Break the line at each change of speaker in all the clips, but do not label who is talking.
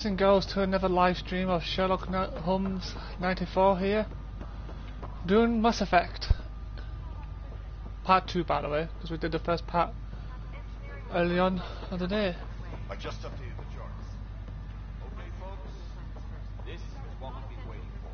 And goes to another live stream of Sherlock Holmes 94 here, doing Mass Effect Part 2, by the way, because we did the first part early on the day.
I just updated the charts. Okay, folks, this is what we've been waiting for.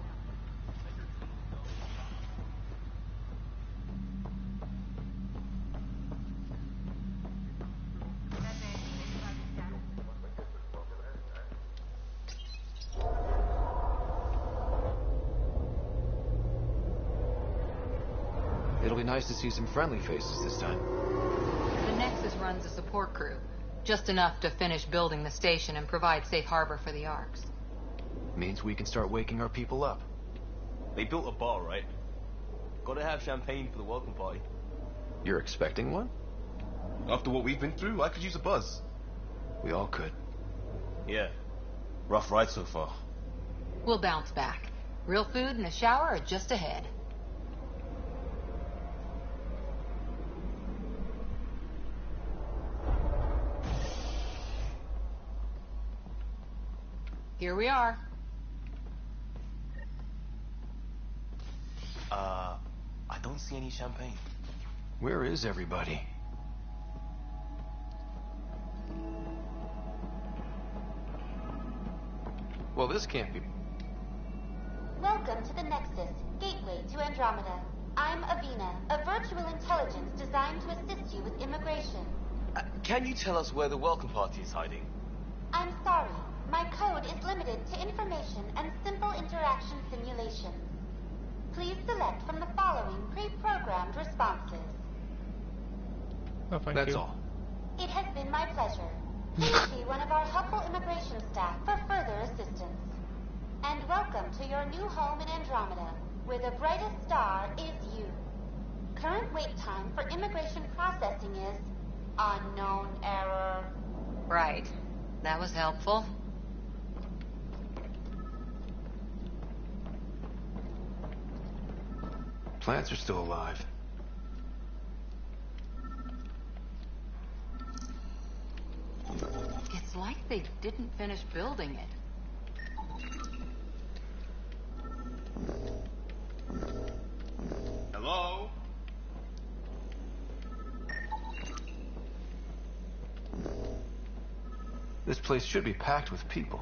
It'll be nice to see some friendly faces this time.
The Nexus runs a support crew. Just enough to finish building the station and provide safe harbor for the Arks.
Means we can start waking our people up.
They built a bar, right? Gotta have champagne for the welcome party.
You're expecting one?
After what we've been through, I could use a buzz.
We all could.
Yeah. Rough ride so far.
We'll bounce back. Real food and a shower are just ahead. Here we are.
I don't see any champagne.
Where is everybody? Well, this can't be...
Welcome to the Nexus, gateway to Andromeda. I'm Avina, a virtual intelligence designed to assist you with immigration.
Can you tell us where the welcome party is hiding?
I'm sorry, my code is limited to information and simple interaction simulations. Please select from the following pre-programmed responses.
Oh, thank
That's
you.
all.
It has been my pleasure. Please see one of our helpful immigration staff for further assistance. And welcome to your new home in Andromeda, where the brightest star is you. Current wait time for immigration processing is unknown error.
Right. That was helpful.
Plants are still alive.
It's like they didn't finish building it.
Hello?
This place should be packed with people.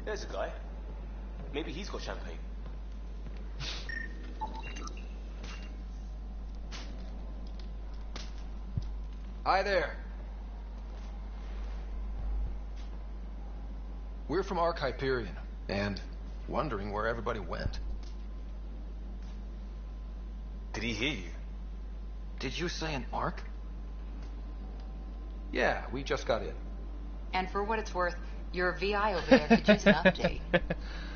There's a guy. Maybe he's got champagne.
Hi there. We're from Ark Hyperion, and wondering where everybody went.
Did he hear you?
Did you say an Ark? Yeah, we just got in.
And for what it's worth, your VI over there could use an update.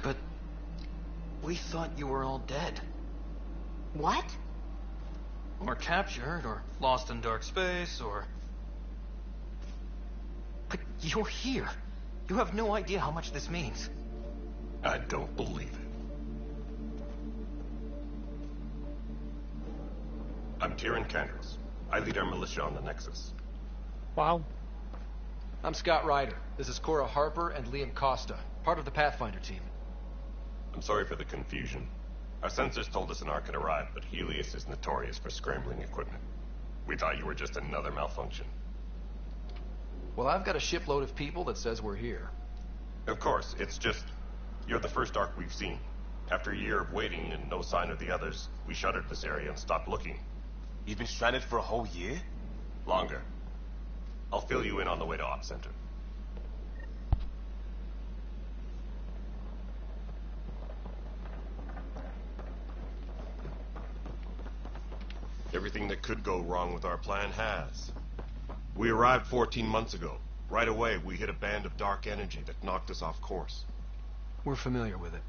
But we thought you were all dead.
What?
Or captured, or lost in dark space, or... But you're here. You have no idea how much this means.
I don't believe it. I'm Tyrion Candros. I lead our militia on the Nexus.
Wow.
I'm Scott Ryder. This is Cora Harper and Liam Costa, part of the Pathfinder team.
I'm sorry for the confusion. Our sensors told us an Ark had arrived, but Helios is notorious for scrambling equipment. We thought you were just another malfunction.
Well, I've got a shipload of people that says we're here.
Of course, it's just... you're the first Ark we've seen. After a year of waiting and no sign of the others, we shuttered this area and stopped looking.
You've been stranded for a whole year?
Longer. I'll fill you in on the way to Op Center. Everything that could go wrong with our plan has. We arrived 14 months ago. Right away, we hit a band of dark energy that knocked us off course.
We're familiar with it.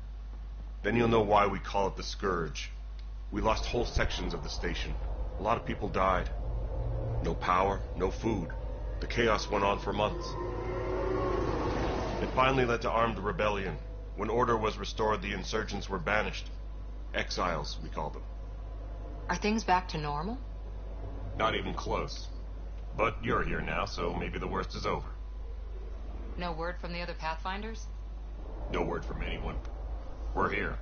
Then you'll know why we call it the Scourge. We lost whole sections of the station. A lot of people died. No power, no food. The chaos went on for months. It finally led to armed rebellion. When order was restored, the insurgents were banished. Exiles, we call them.
Are things back to normal?
Not even close. But you're here now, so maybe the worst is over.
No word from the other Pathfinders?
No word from anyone. We're here.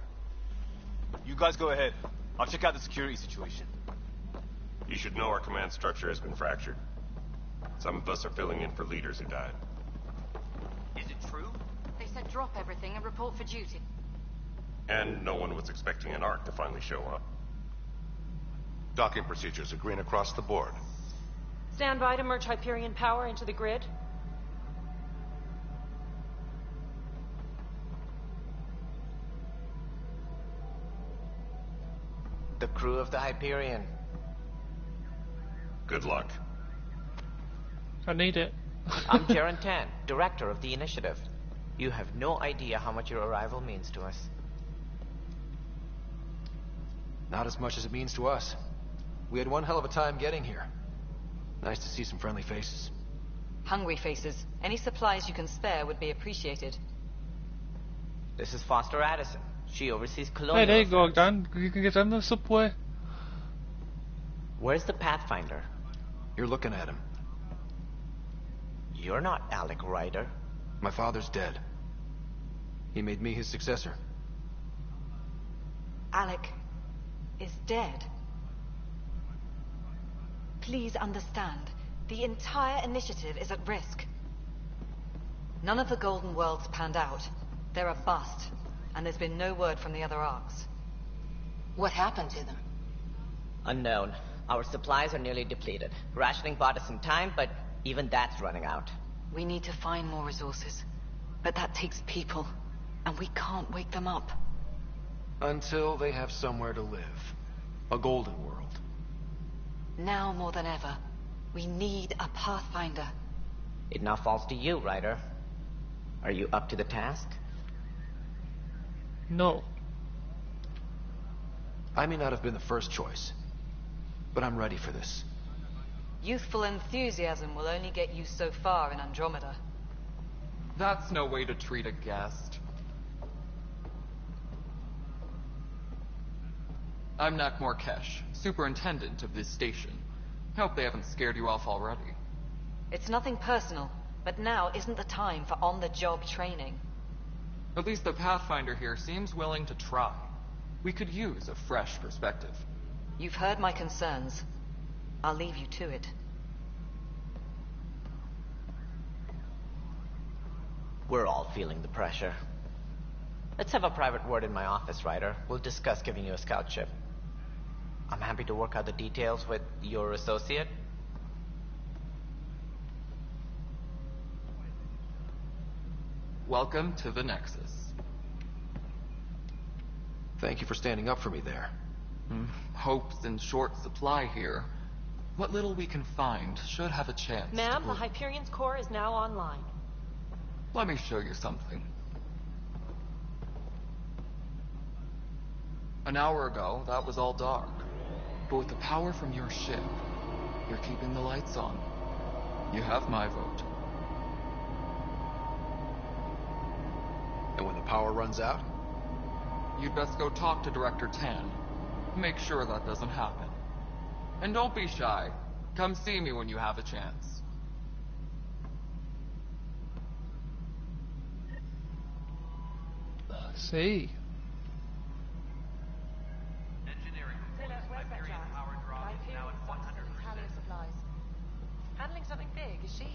You guys go ahead. I'll check out the security situation.
You should know our command structure has been fractured. Some of us are filling in for leaders who died.
Is it true?
They said drop everything and report for duty.
And no one was expecting an Ark to finally show up.
Docking procedures are green across the board.
Stand by to merge Hyperion power into the grid.
The crew of the Hyperion.
Good luck.
I need it.
I'm Jaren Tan, director of the initiative. You have no idea how much your arrival means to us.
Not as much as it means to us. We had one hell of a time getting here. Nice to see some friendly faces.
Hungry faces. Any supplies you can spare would be appreciated.
This is Foster Addison. She oversees colonial
Hey, there you go,
affairs.
Dan. You can give them the subway.
Where's the Pathfinder?
You're looking at him.
You're not Alec Ryder.
My father's dead. He made me his successor.
Alec is dead. Please understand, the entire initiative is at risk. None of the Golden Worlds panned out. They're a bust, and there's been no word from the other arcs.
What happened to them?
Unknown. Our supplies are nearly depleted. Rationing bought us some time, but even that's running out.
We need to find more resources, but that takes people, and we can't wake them up.
Until they have somewhere to live. A golden world.
Now more than ever, we need a Pathfinder.
It now falls to you, Ryder. Are you up to the task?
No.
I may not have been the first choice, but I'm ready for this.
Youthful enthusiasm will only get you so far in Andromeda.
That's no way to treat a guest. I'm Nak Morkesh, superintendent of this station. Hope they haven't scared you off already.
It's nothing personal, but now isn't the time for on-the-job training.
At least the Pathfinder here seems willing to try. We could use a fresh perspective.
You've heard my concerns. I'll leave you to it.
We're all feeling the pressure. Let's have a private word in my office, Ryder. We'll discuss giving you a scout ship. I'm happy to work out the details with your associate.
Welcome to the Nexus.
Thank you for standing up for me there.
Hope's in short supply here. What little we can find should have a chance to
Ma'am, the
grow.
Hyperion's core is now online.
Let me show you something. An hour ago, that was all dark. But with the power from your ship, you're keeping the lights on. You have my vote.
And when the power runs out?
You'd best go talk to Director Tan. Make sure that doesn't happen. And don't be shy. Come see me when you have a chance.
See.
Handling something big, is she?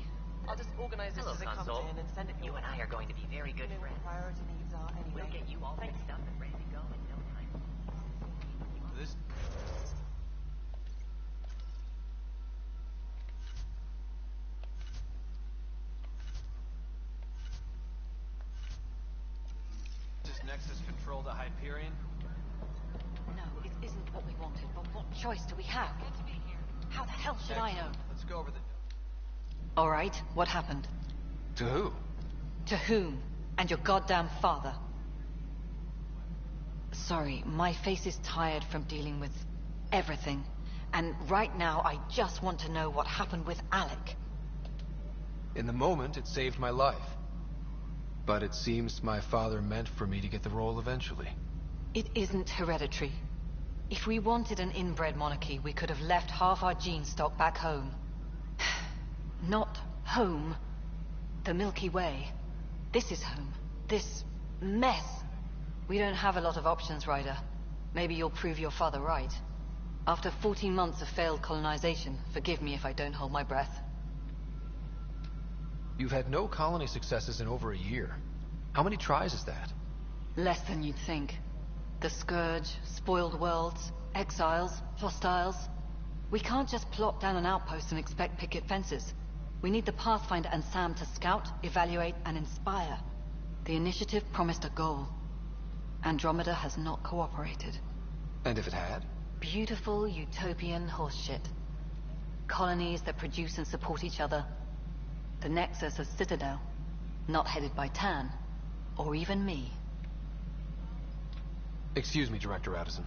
I'll just organize this
Hello,
as it comes
Console.
in and send it
You and I are going to be very good friends.
priority needs are anyway.
We'll get you all fixed up and ready to go in no time.
This... Does Nexus control the Hyperion?
No, it isn't what we wanted, but what choice do we have? How the hell should I know?
Let's go over the...
All right, what happened?
To who?
To whom? And your goddamn father. Sorry, my face is tired from dealing with everything. And right now, I just want to know what happened with Alec.
In the moment, it saved my life. But it seems my father meant for me to get the role eventually.
It isn't hereditary. If we wanted an inbred monarchy, we could have left half our gene stock back home. Not home. The Milky Way. This is home. This mess. We don't have a lot of options, Ryder. Maybe you'll prove your father right. After 14 months of failed colonization, forgive me if I don't hold my breath.
You've had no colony successes in over a year. How many tries is that?
Less than you'd think. The Scourge, spoiled worlds, exiles, hostiles. We can't just plop down an outpost and expect picket fences. We need the Pathfinder and Sam to scout, evaluate, and inspire. The initiative promised a goal. Andromeda has not cooperated.
And if it had?
Beautiful utopian horseshit. Colonies that produce and support each other. The Nexus of Citadel. Not headed by Tan. Or even me.
Excuse me, Director Addison.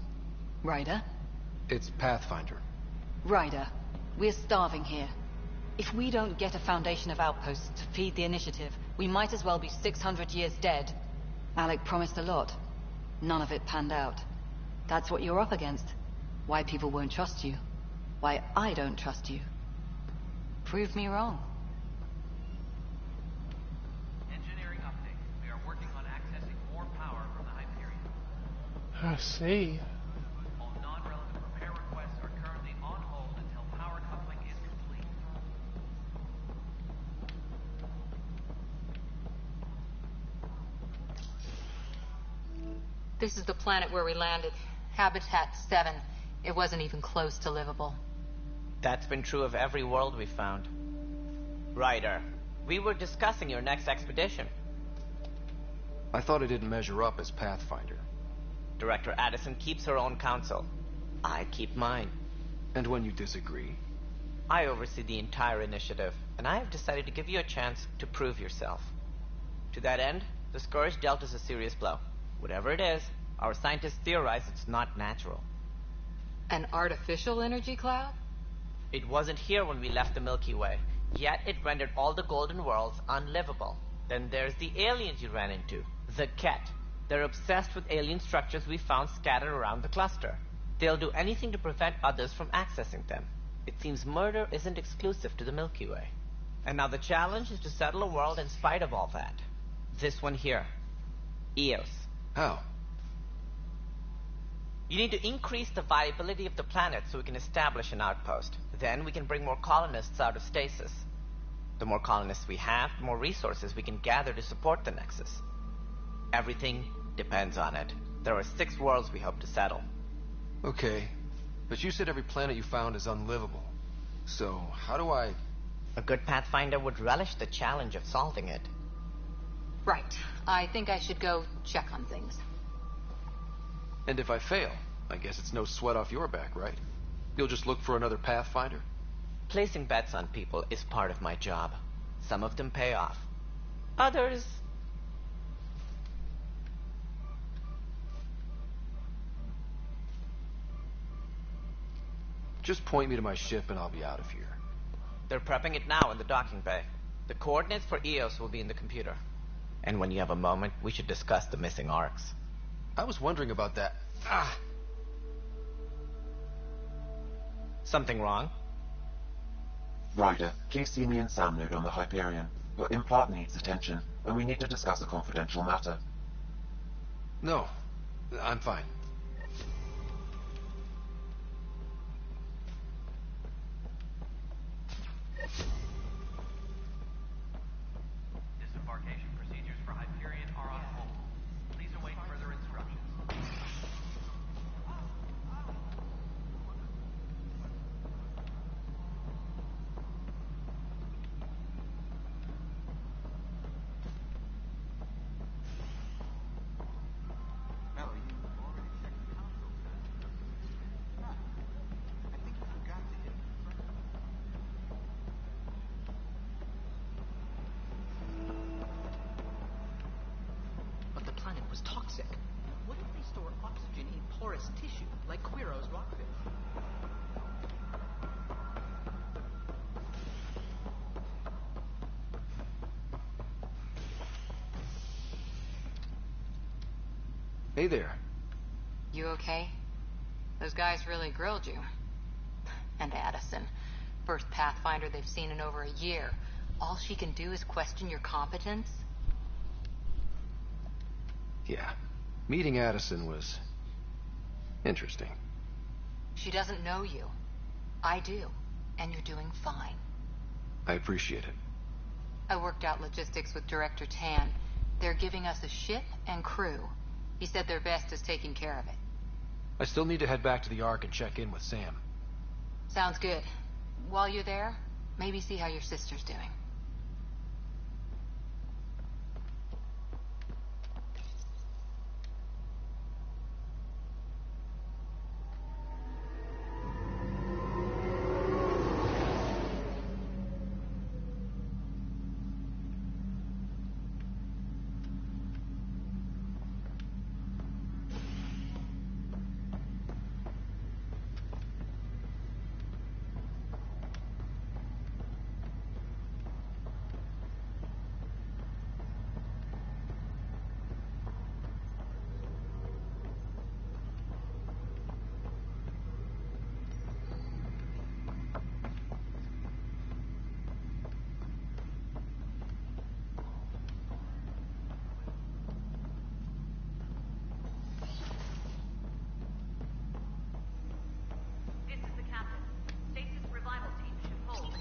Ryder?
It's Pathfinder.
Ryder, we're starving here. If we don't get a foundation of outposts to feed the initiative, we might as well be 600 years dead. Alec promised a lot. None of it panned out. That's what you're up against. Why people won't trust you. Why I don't trust you. Prove me wrong.
Engineering update. We are working on accessing more power from the Hyperion.
I see.
All non-relevant repair requests are currently on hold until power coupling is complete.
This is the planet where we landed. Habitat 7. It wasn't even close to livable.
That's been true of every world we've found. Ryder, we were discussing your next expedition.
I thought it didn't measure up as Pathfinder.
Director Addison keeps her own counsel. I keep mine.
And when you disagree?
I oversee the entire initiative, and I have decided to give you a chance to prove yourself. To that end, the Scourge dealt us a serious blow. Whatever it is, our scientists theorize it's not natural.
An artificial energy cloud?
It wasn't here when we left the Milky Way, yet it rendered all the Golden Worlds unlivable. Then there's the aliens you ran into, the Ket. They're obsessed with alien structures we found scattered around the cluster. They'll do anything to prevent others from accessing them. It seems murder isn't exclusive to the Milky Way. And now the challenge is to settle a world in spite of all that. This one here. Eos.
How?
You need to increase the viability of the planet so we can establish an outpost. Then we can bring more colonists out of stasis. The more colonists we have, the more resources we can gather to support the Nexus. Everything depends on it. There are 6 worlds we hope to settle.
Okay, but you said every planet you found is unlivable. So, how do I...
A good Pathfinder would relish the challenge of solving it.
Right. I think I should go check on things.
And if I fail, I guess it's no sweat off your back, right? You'll just look for another Pathfinder?
Placing bets on people is part of my job. Some of them pay off. Others...
Just point me to my ship and I'll be out of here.
They're prepping it now in the docking bay. The coordinates for Eos will be in the computer. And when you have a moment, we should discuss the missing arcs.
I was wondering about that. Ah!
Something wrong?
Ryder, please see me and Sam node on the Hyperion. Your implant needs attention, and we need to discuss a confidential matter.
No, I'm fine.
Disembarkation procedures for Hyperion are on hold. Please await further instructions.
But the planet was toxic. What if they store oxygen in porous tissue, like Quiro's rockfish?
Hey there.
You okay? Those guys really grilled you. And Addison. First Pathfinder they've seen in over a year. All she can do is question your competence?
Yeah. Meeting Addison was interesting.
She doesn't know you. I do. And you're doing fine.
I appreciate it.
I worked out logistics with Director Tan. They're giving us a ship and crew. He said their best is taking care of it.
I still need to head back to the Ark and check in with Sam.
Sounds good. While you're there, maybe see how your sister's doing.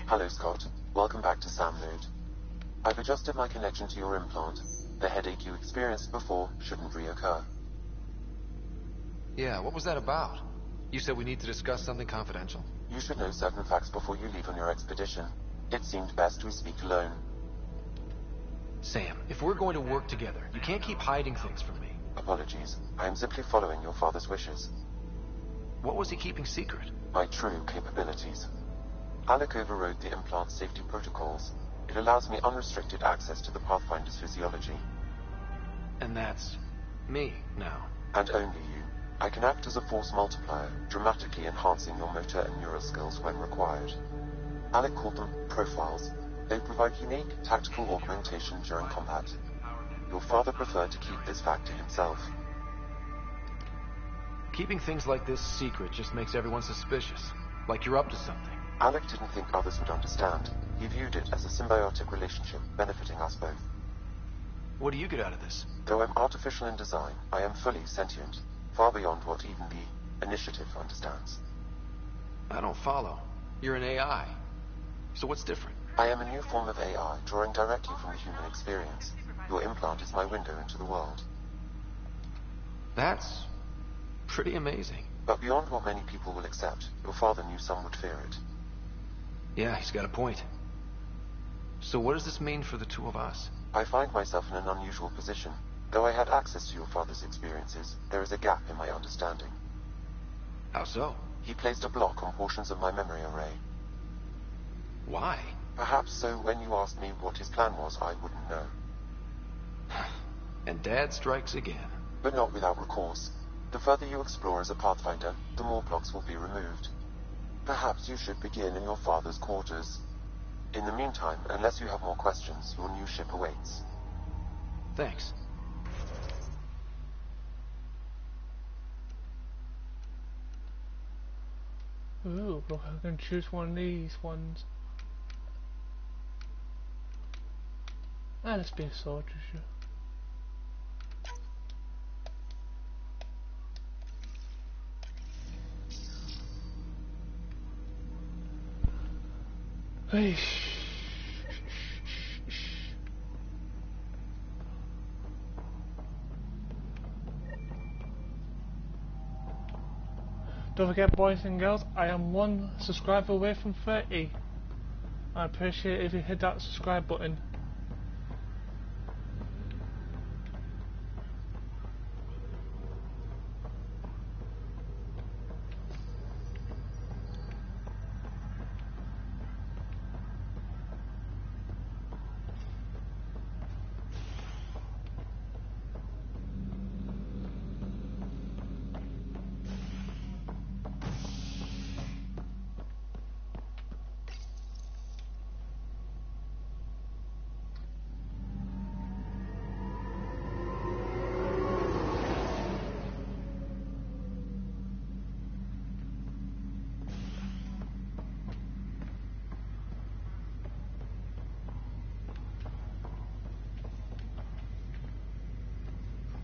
Hello, Scott. Welcome back to Sam Node. I've adjusted my connection to your implant. The headache you experienced before shouldn't reoccur.
Yeah, what was that about? You said we need to discuss something confidential.
You should know certain facts before you leave on your expedition. It seemed best we speak alone.
Sam, if we're going to work together, you can't keep hiding things from me.
Apologies. I am simply following your father's wishes.
What was he keeping secret?
My true capabilities. Alec overrode the implant's safety protocols. It allows me unrestricted access to the Pathfinder's physiology.
And that's me now.
And only you. I can act as a force multiplier, dramatically enhancing your motor and neural skills when required. Alec called them profiles. They provide unique tactical augmentation during combat. Your father preferred to keep this fact to himself.
Keeping things like this secret just makes everyone suspicious. Like you're up to something.
Alec didn't think others would understand. He viewed it as a symbiotic relationship benefiting us both.
What do you get out of this?
Though I'm artificial in design, I am fully sentient, far beyond what even the Initiative understands.
I don't follow. You're an AI. So what's different?
I am a new form of AI, drawing directly from the human experience. Your implant is my window into the world.
That's pretty amazing.
But beyond what many people will accept, your father knew some would fear it.
Yeah, he's got a point. So what does this mean for the two of us?
I find myself in an unusual position. Though I had access to your father's experiences, there is a gap in my understanding.
How so?
He placed a block on portions of my memory array.
Why?
Perhaps so when you asked me what his plan was, I wouldn't know.
And Dad strikes again.
But not without recourse. The further you explore as a Pathfinder, the more blocks will be removed. Perhaps you should begin in your father's quarters. In the meantime, unless you have more questions, your new ship awaits.
Thanks.
Ooh, look, I can choose one of these ones. Ah, let's be a soldier, sure. Hey. Don't forget, boys and girls, I am 1 subscriber away from 30. I appreciate it if you hit that subscribe button.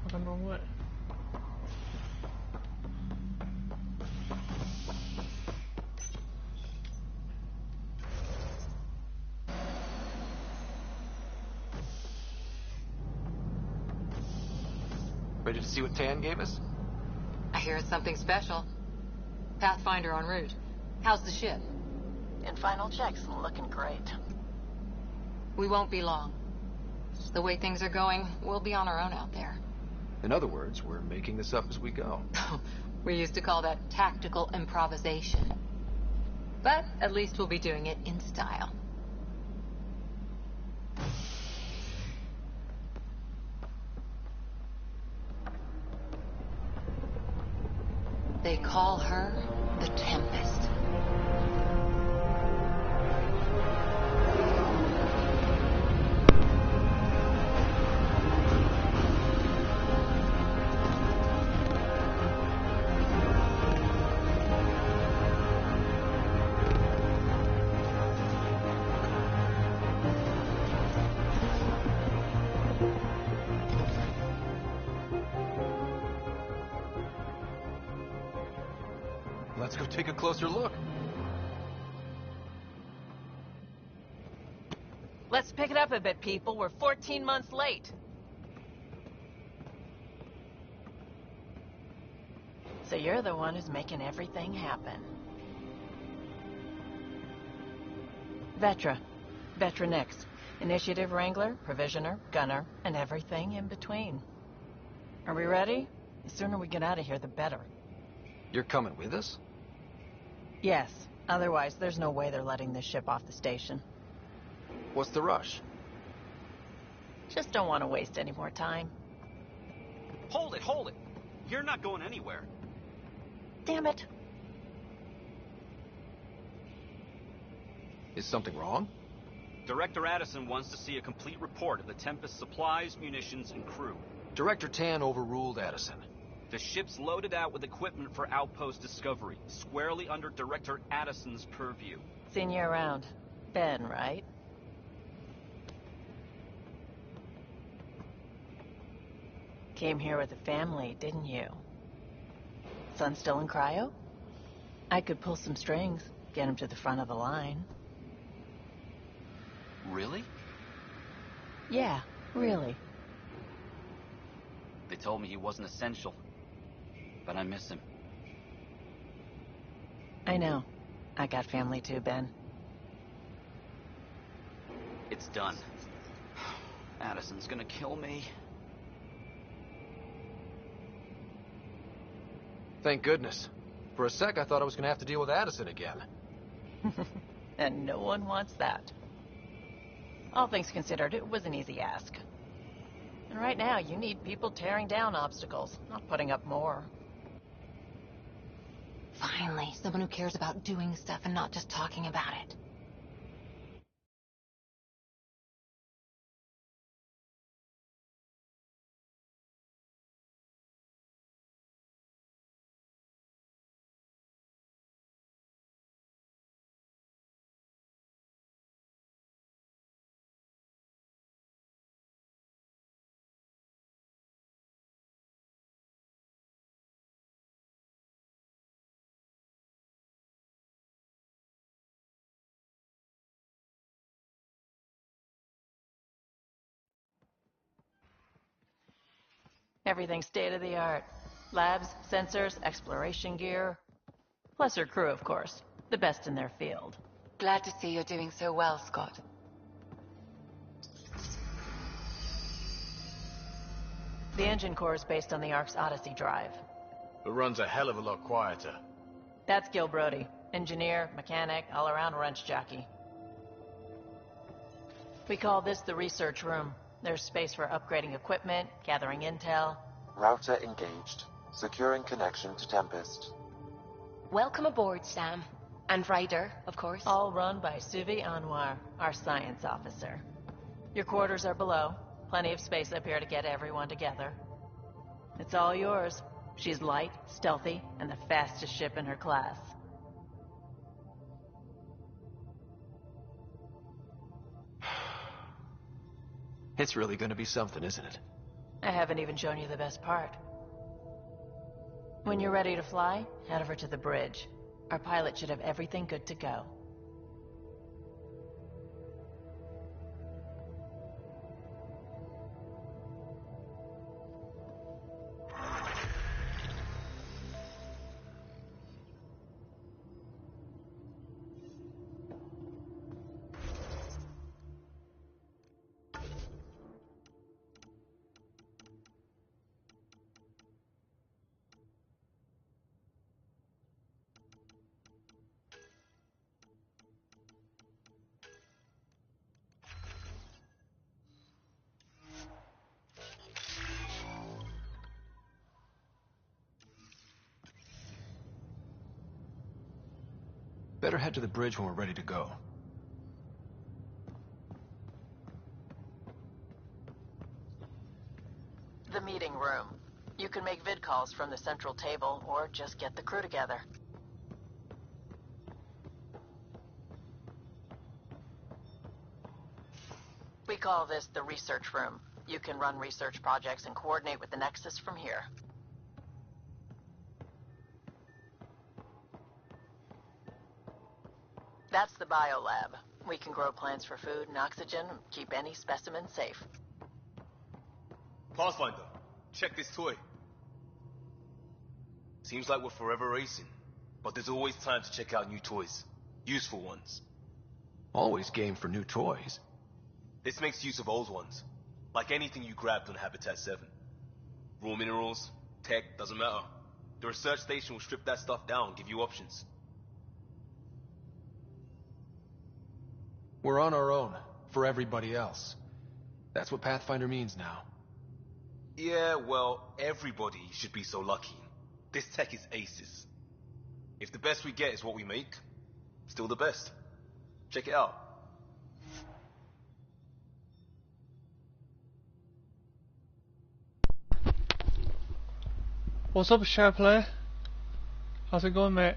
I've gone the wrong way.
Ready to see what Tan gave us?
I hear it's something special. Pathfinder en route. How's the ship?
In final checks, looking great.
We won't be long. The way things are going, we'll be on our own out there.
In other words, we're making this up as we go.
We used to call that tactical improvisation. But at least we'll be doing it in style. They call her the Tempest.
Let's go take a closer look.
Let's pick it up a bit, people. We're 14 months late. So you're the one who's making everything happen. Vetra. Vetra Nix. Initiative Wrangler, Provisioner, Gunner, and everything in between. Are we ready? The sooner we get out of here, the better.
You're coming with us?
Yes. Otherwise, there's no way they're letting this ship off the station.
What's the rush?
Just don't want to waste any more time.
Hold it, hold it. You're not going anywhere.
Damn it.
Is something wrong?
Director Addison wants to see a complete report of the Tempest's supplies, munitions, and crew.
Director Tan overruled Addison.
The ship's loaded out with equipment for outpost discovery, squarely under Director Addison's purview.
Seen you around. Ben, right? Came here with a family, didn't you? Son still in cryo? I could pull some strings, get him to the front of the line.
Really?
Yeah, really.
They told me he wasn't essential, but I miss him.
I know. I got family too, Ben.
It's done. Addison's gonna kill me.
Thank goodness. For a sec, I thought I was going to have to deal with Addison again.
And no one wants that. All things considered, it was an easy ask. And right now, you need people tearing down obstacles, not putting up more.
Finally, someone who cares about doing stuff and not just talking about it.
Everything state-of-the-art. Labs, sensors, exploration gear. Plus her crew, of course. The best in their field.
Glad to see you're doing so well, Scott.
The engine core is based on the Ark's Odyssey drive.
It runs a hell of a lot quieter.
That's Gil Brody. Engineer, mechanic, all-around wrench jockey. We call this the research room. There's space for upgrading equipment, gathering intel.
Router engaged. Securing connection to Tempest.
Welcome aboard, Sam. And Ryder, of course.
All run by Suvi Anwar, our science officer. Your quarters are below. Plenty of space up here to get everyone together. It's all yours. She's light, stealthy, and the fastest ship in her class.
It's really going to be something, isn't it?
I haven't even shown you the best part. When you're ready to fly, head over to the bridge. Our pilot should have everything good to go.
Better head to the bridge when we're ready to go.
The meeting room. You can make vid calls from the central table, or just get the crew together. We call this the research room. You can run research projects and coordinate with the Nexus from here. That's the biolab. We can grow plants for food and oxygen, keep any specimen safe.
Pathfinder, check this toy. Seems like we're forever racing, but there's always time to check out new toys. Useful ones.
Always game for new toys.
This makes use of old ones. Like anything you grabbed on Habitat 7. Raw minerals, tech, doesn't matter. The research station will strip that stuff down and give you options.
We're on our own, for everybody else. That's what Pathfinder means now.
Yeah, well, everybody should be so lucky. This tech is aces. If the best we get is what we make, still the best. Check it out.
What's up, share player? How's it going, mate?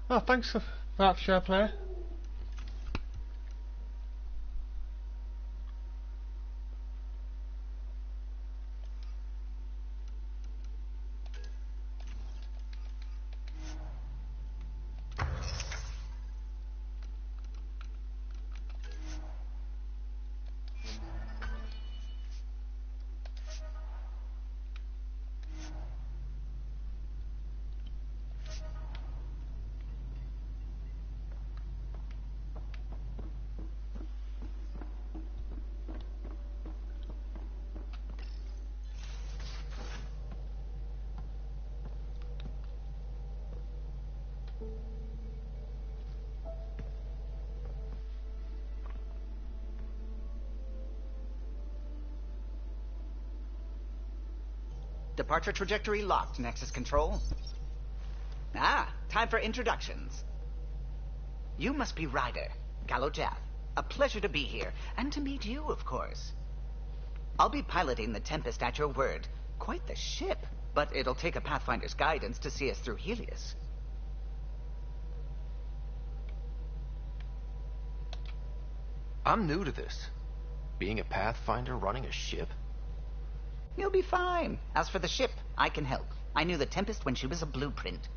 Oh, thanks for that, share player.
Departure trajectory locked, Nexus Control. Ah, time for introductions. You must be Ryder, Gallo Jath. A pleasure to be here, and to meet you, of course. I'll be piloting the Tempest at your word. Quite the ship, but it'll take a Pathfinder's guidance to see us through Helios.
I'm new to this. Being a Pathfinder running a ship?
You'll be fine. As for the ship, I can help. I knew the Tempest when she was a blueprint.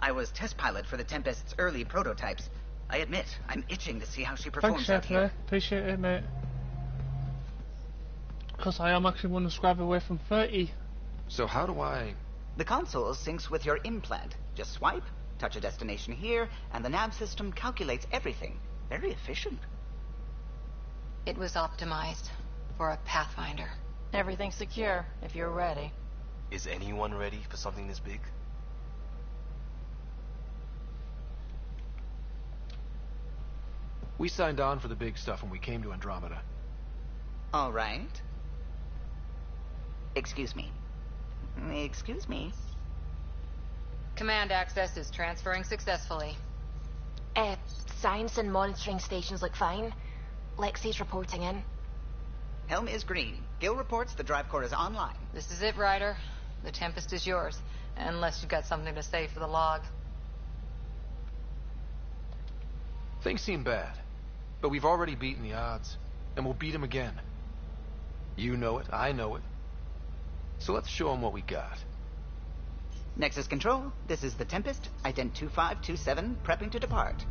I was test pilot for the Tempest's early prototypes. I admit, I'm itching to see how she performs out here.
Appreciate it, mate. Because I am actually 1 subscriber away from 30.
So how do I...
The console syncs with your implant. Just swipe, touch a destination here, and the nav system calculates everything. Very efficient.
It was optimized for a Pathfinder.
Everything's secure, if you're ready.
Is anyone ready for something this big?
We signed on for the big stuff when we came to Andromeda.
All right. Excuse me. Excuse me.
Command access is transferring successfully.
Science and monitoring stations look fine. Lexi's reporting in.
Helm is green. Gil reports the drive core is online.
This is it, Ryder. The Tempest is yours. Unless you've got something to say for the log.
Things seem bad, but we've already beaten the odds, and we'll beat them again. You know it, I know it. So let's show them what we got.
Nexus Control, this is the Tempest, ident 2527, prepping to depart.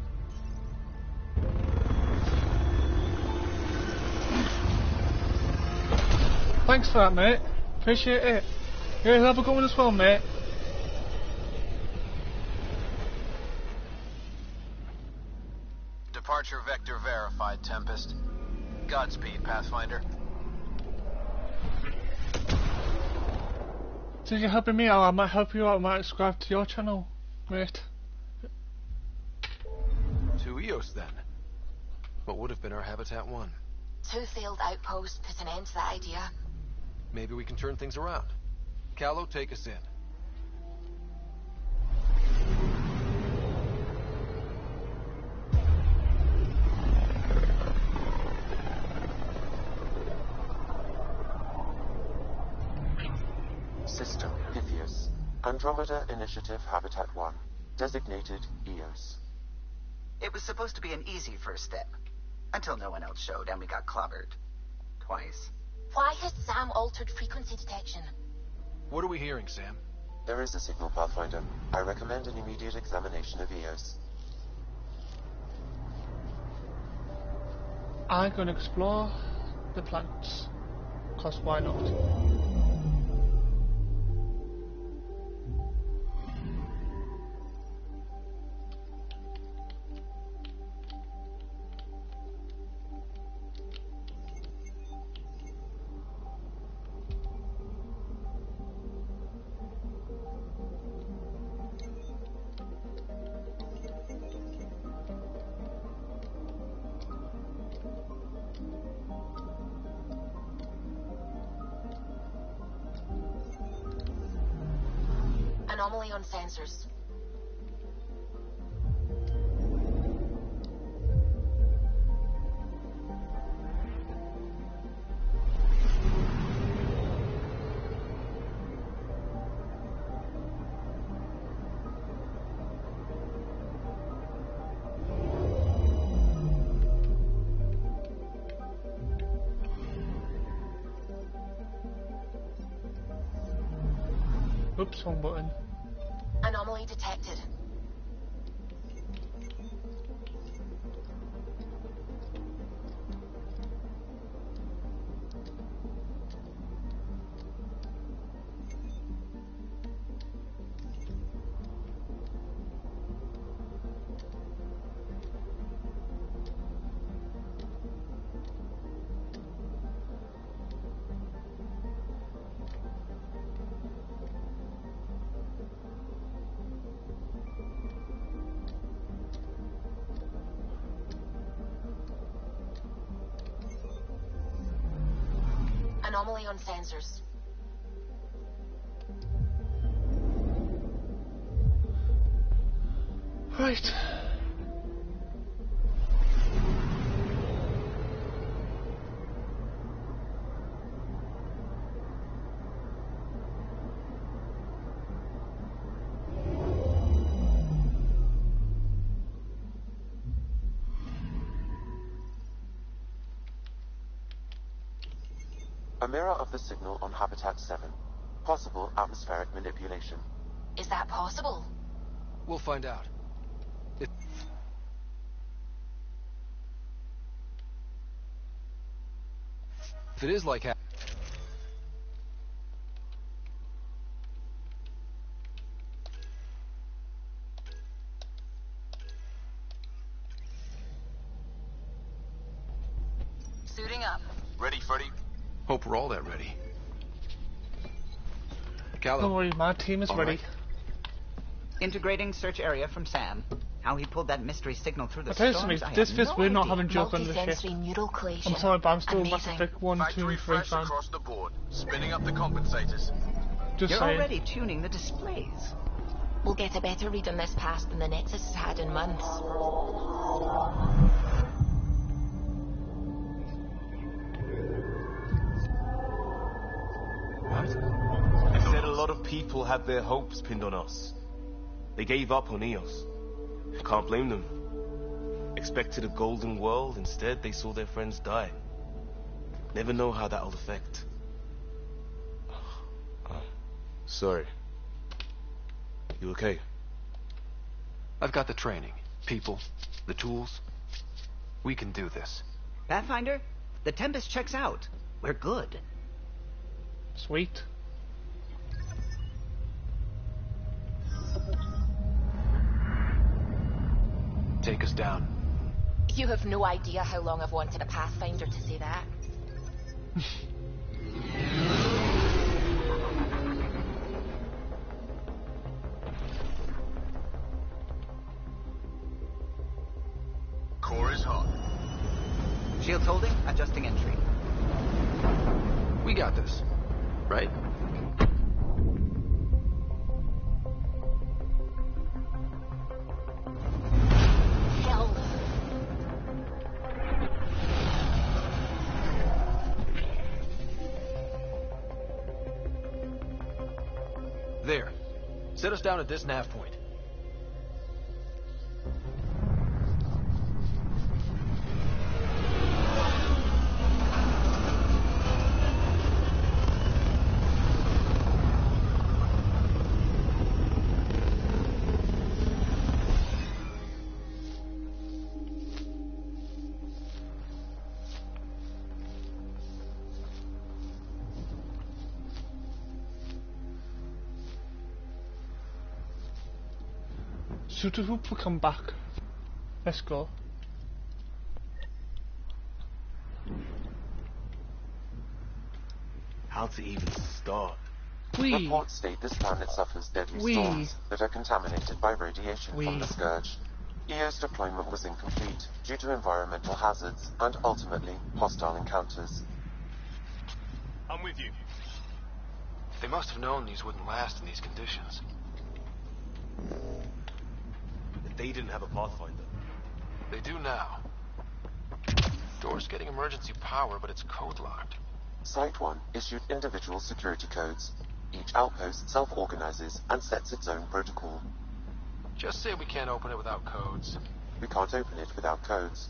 Thanks for that, mate. Appreciate it. Yeah, have a good one as well, mate.
Departure vector verified, Tempest. Godspeed, Pathfinder.
So you're helping me out, I might help you out, I might subscribe to your channel, mate.
To Eos, then. What would have been our Habitat 1?
2 failed outposts put an end to that idea.
Maybe we can turn things around. Callow, take us in.
System, Pythias. Andromeda Initiative Habitat 1. Designated Eos.
It was supposed to be an easy first step. Until no one else showed and we got clobbered. Twice.
Why has Sam altered frequency detection?
What are we hearing, Sam?
There is a signal, Pathfinder. I recommend an immediate examination of Eos.
I'm gonna explore the plants. Cause why not?
Anomaly on sensors.
Oops, wrong button.
Anomaly detected. Anomaly on sensors.
Right.
A mirror of the signal on Habitat 7. Possible atmospheric manipulation.
Is that possible?
We'll find out. If it is like
Suiting up.
Ready, Freddy?
Hope we're all that ready.
Don't worry, my team is ready.
Integrating search area from Sam. How he pulled that mystery signal through the
I'll tell you
storms,
something,
I
this
have
fist
no
we're not
idea.
having joke on this shit.
Multi-sensory neural collation.
I'm sorry, but I'm still Mass
Amazing.
Effect 1, 2,
Factory
and 3
fresh
fan.
across the board. Spinning up the compensators.
Just
You're
saying.
already tuning the displays.
We'll get a better read on this pass than the Nexus has had in months.
I said a lot of people had their hopes pinned on us. They gave up on EOS. Can't blame them. Expected a golden world, instead they saw their friends die. Never know how that'll affect. Sorry. You okay?
I've got the training, people, the tools. We can do this.
Pathfinder, the Tempest checks out. We're good.
Sweet.
Take us down.
You have no idea how long I've wanted a Pathfinder to say that.
Core is hot.
Shields holding, adjusting entry.
We got this, right?
Hell.
There. Set us down at this nav point.
Shoot a hoop, we come back. Let's go.
How to even start?
Reports state this planet suffers deadly storms that are contaminated by radiation from the Scourge. EO's deployment was incomplete due to environmental hazards and ultimately hostile encounters.
I'm with you.
They must have known these wouldn't last in these conditions.
They didn't have a Pathfinder.
They do now. Door's getting emergency power, but it's code locked.
Site 1 issued individual security codes. Each outpost self-organizes and sets its own protocol.
Just say we can't open it without codes.
We can't open it without codes.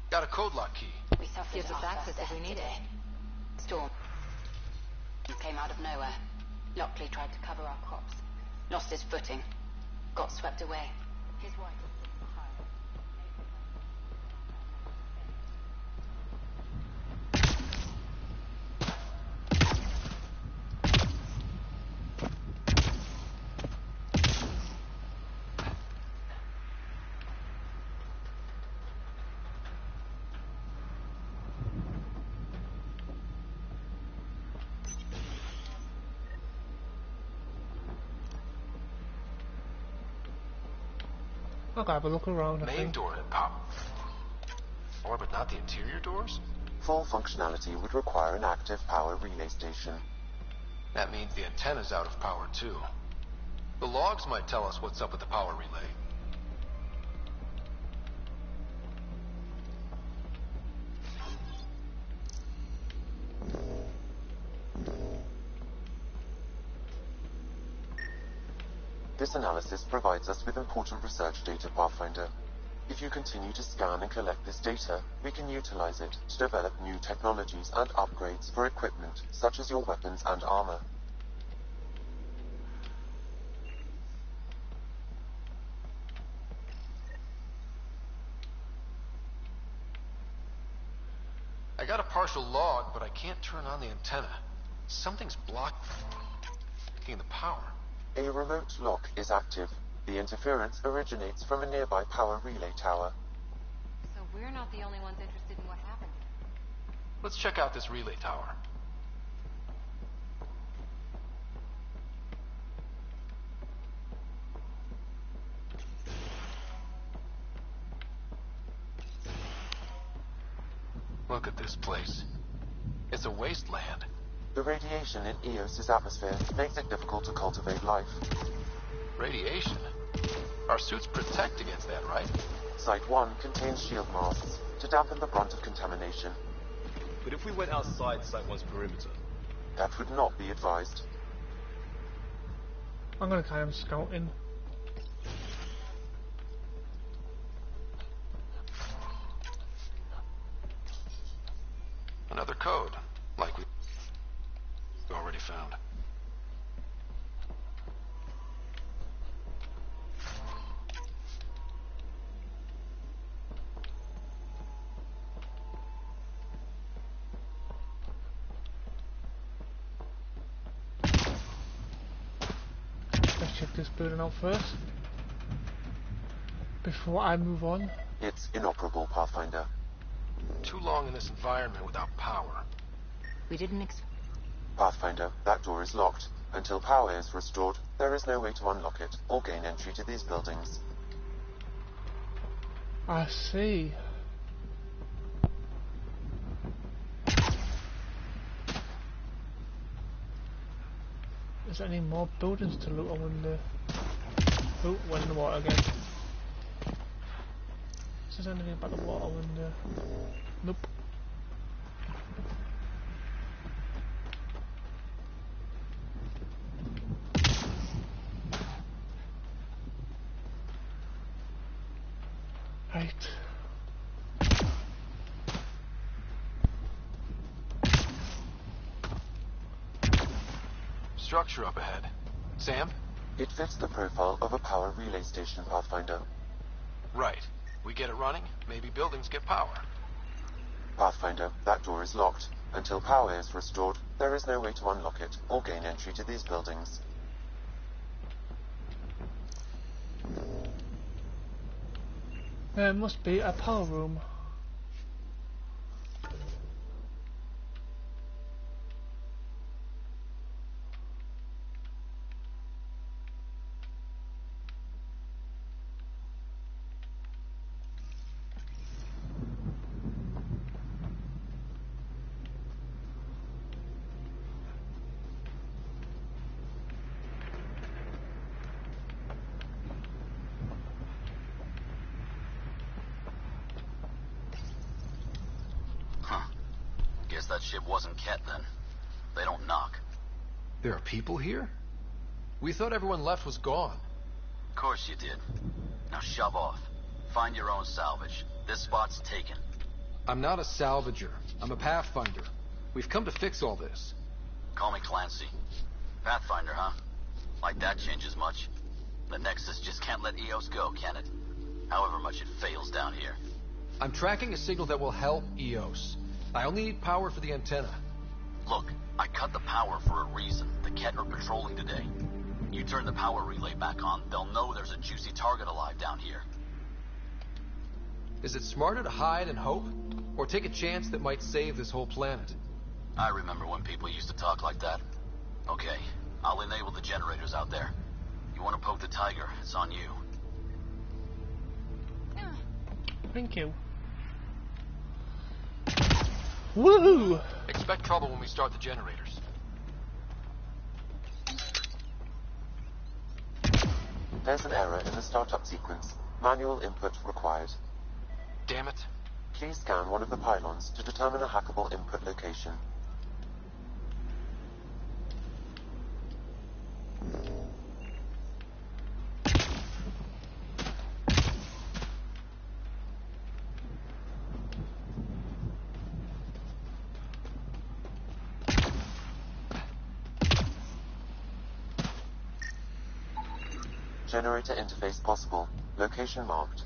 Got a code lock key.
Gives us access if we need it. Storm came out of nowhere. Lockley tried to cover our crops. Lost his footing. Got swept away. His wife was sick behind.
I'll have a look around, I
Main
think.
door had popped. Or, but not the interior doors?
Full functionality would require an active power relay station.
That means the antenna's out of power, too. The logs might tell us what's up with the power relay.
This analysis provides us with important research data, Pathfinder. If you continue to scan and collect this data, we can utilize it to develop new technologies and upgrades for equipment, such as your weapons and armor.
I got a partial log, but I can't turn on the antenna. Something's blocking the power.
A remote lock is active. The interference originates from a nearby power relay tower.
So we're not the only ones interested in what happened.
Let's check out this relay tower. Look at this place. It's a wasteland.
The radiation in Eos's atmosphere makes it difficult to cultivate life.
Radiation? Our suits protect against that, right?
Site 1 contains shield masks to dampen the brunt of contamination.
But if we went outside Site 1's perimeter?
That would not be advised.
I'm gonna carry on scouting.
Another code, like we already found.
Let's check this building out first before I move on.
It's inoperable, Pathfinder.
Too long in this environment without power.
We didn't
Pathfinder, that door is locked. Until power is restored, there is no way to unlock it or gain entry to these buildings.
I see. Is there any more buildings to loot? I wonder. Oh, went in the water again. Is there anything about the water? I wonder. Nope. Right.
Structure up ahead. Sam?
It fits the profile of a power relay station, Pathfinder.
Right. We get it running, maybe buildings get power.
Pathfinder, that door is locked. Until power is restored, there is no way to unlock it or gain entry to these buildings.
There must be a power room.
Guess that ship wasn't Ket then. They don't knock.
There are people here? We thought everyone left was gone.
Of course you did. Now shove off. Find your own salvage. This spot's taken.
I'm not a salvager. I'm a pathfinder. We've come to fix all this.
Call me Clancy. Pathfinder, huh? Like that changes much? The Nexus just can't let Eos go, can it? However much it fails down here.
I'm tracking a signal that will help Eos. I only need power for the antenna.
Look, I cut the power for a reason. The Ket are patrolling today. You turn the power relay back on, they'll know there's a juicy target alive down here.
Is it smarter to hide and hope? Or take a chance that might save this whole planet?
I remember when people used to talk like that. Okay, I'll enable the generators out there. You want to poke the tiger, it's on you.
Thank you. Woohoo!
Expect trouble when we start the generators.
There's an error in the startup sequence. Manual input required.
Damn it.
Please scan one of the pylons to determine a hackable input location. Generator interface possible. Location marked.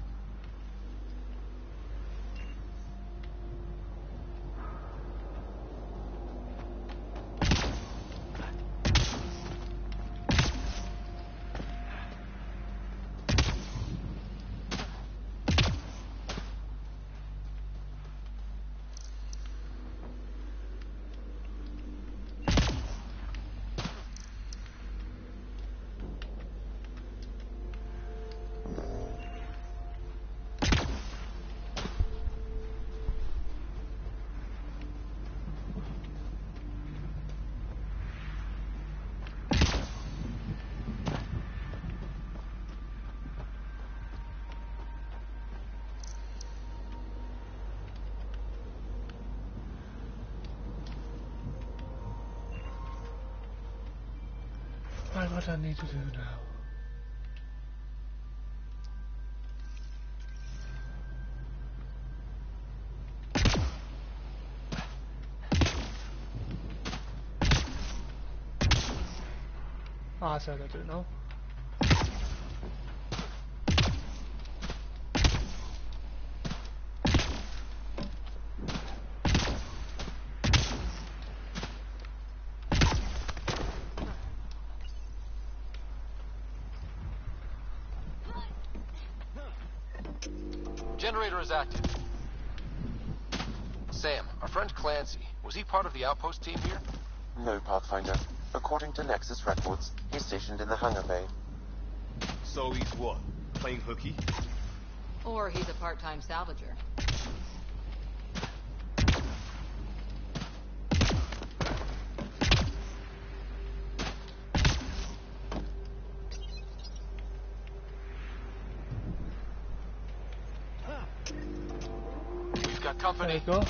What do I need to do now? Oh, I said I don't know.
Generator is active. Sam, our friend Clancy, was he part of the outpost team here?
No, Pathfinder. According to Nexus records, he's stationed in the hangar bay.
So he's what? Playing hooky?
Or he's a part-time salvager.
We've got company.
There you go.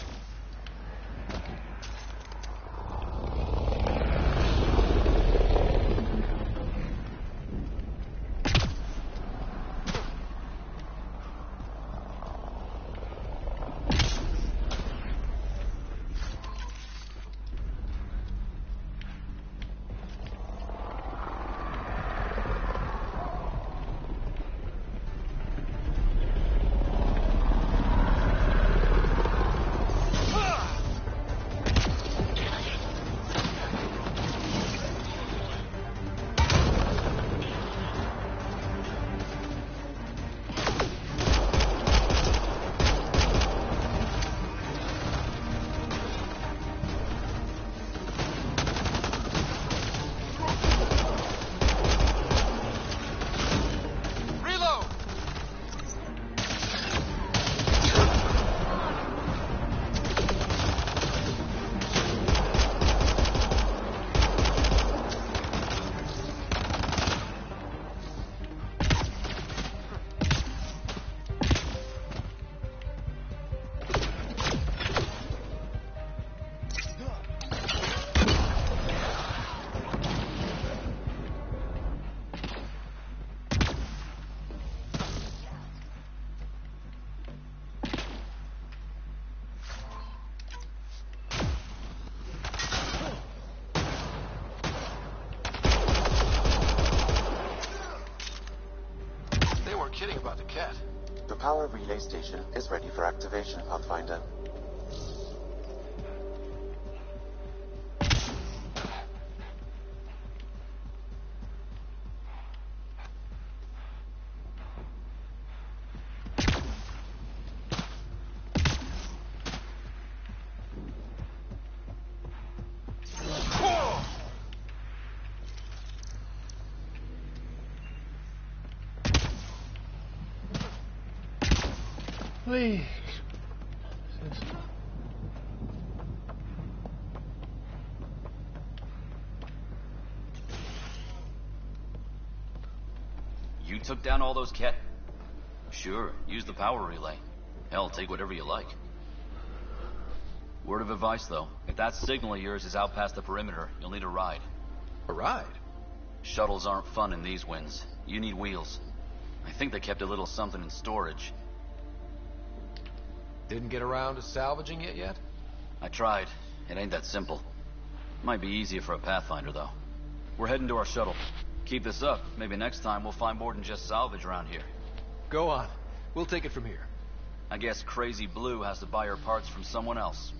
Kidding about the cat.
The power relay station is ready for activation, Pathfinder.
Please.
You took down all those cat? Sure, use the power relay. Hell, take whatever you like. Word of advice, though. If that signal of yours is out past the perimeter, you'll need a ride.
A ride?
Shuttles aren't fun in these winds. You need wheels. I think they kept a little something in storage.
Didn't get around to salvaging it yet?
I tried. It ain't that simple. Might be easier for a Pathfinder, though. We're heading to our shuttle. Keep this up. Maybe next time we'll find more than just salvage around here.
Go on. We'll take it from here.
I guess Crazy Blue has to buy her parts from someone else.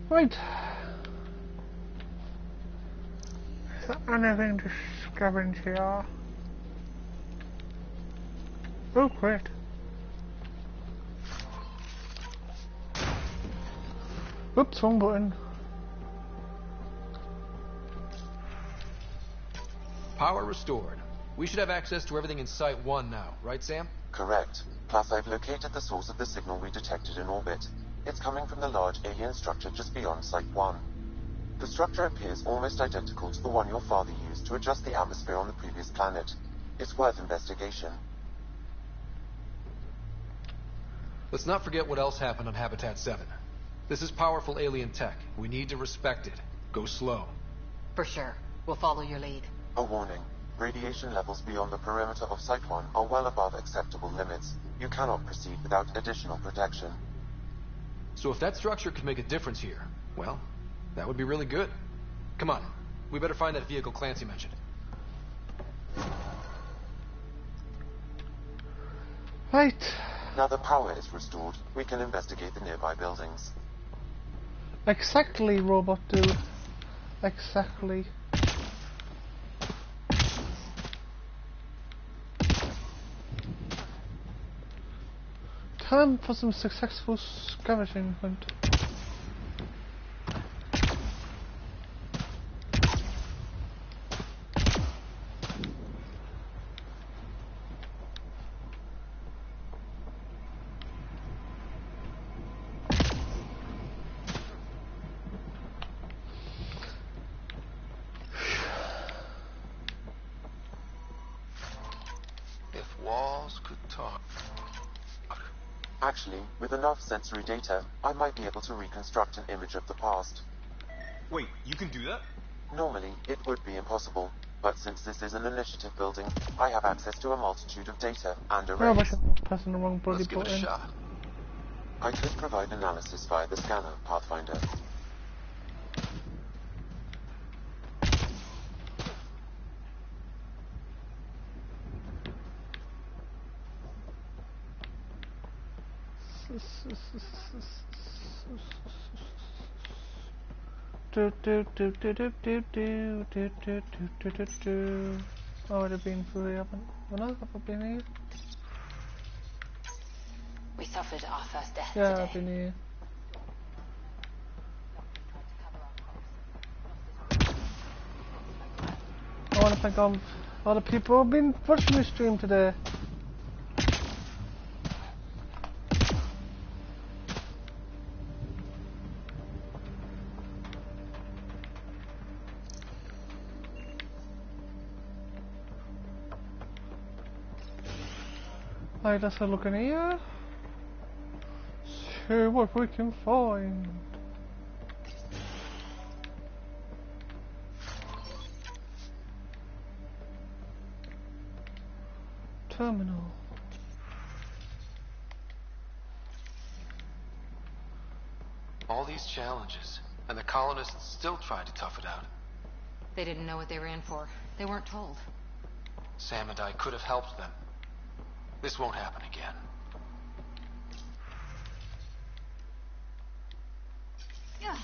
Right. Is there anything to scavenge here? Oh, great. Oops, wrong button.
Power restored. We should have access to everything in Site 1 now, right, Sam?
Correct. Plus, I've located the source of the signal we detected in orbit. It's coming from the large alien structure just beyond Site 1. The structure appears almost identical to the one your father used to adjust the atmosphere on the previous planet. It's worth investigation.
Let's not forget what else happened on Habitat 7. This is powerful alien tech. We need to respect it. Go slow.
For sure. We'll follow your lead.
A warning. Radiation levels beyond the perimeter of Site 1 are well above acceptable limits. You cannot proceed without additional protection.
So if that structure could make a difference here, well, that would be really good. Come on, we better find that vehicle Clancy mentioned.
Right.
Now the power is restored, we can investigate the nearby buildings.
Exactly, robot dude. Exactly. Time for some successful scavenging hunt.
If walls could talk.
Actually, with enough sensory data, I might be able to reconstruct an image of the past.
Wait, you can do that?
Normally, it would be impossible, but since this is an initiative building, I have access to a multitude of data and arrays.
Pressing the wrong bloody
Let's give it a
button.
shot.
I could provide analysis via the scanner, Pathfinder.
I would have been through here, haven't I? Have I been here?
We suffered our first death
Yeah,
today.
I've been here. I want to thank all the people who've been watching this stream today. Right, let's have a look in here. See what we can find. Terminal.
All these challenges, and the colonists still tried to tough it out.
They didn't know what they were in for. They weren't told.
Sam and I could have helped them. This won't happen again.
Yeah.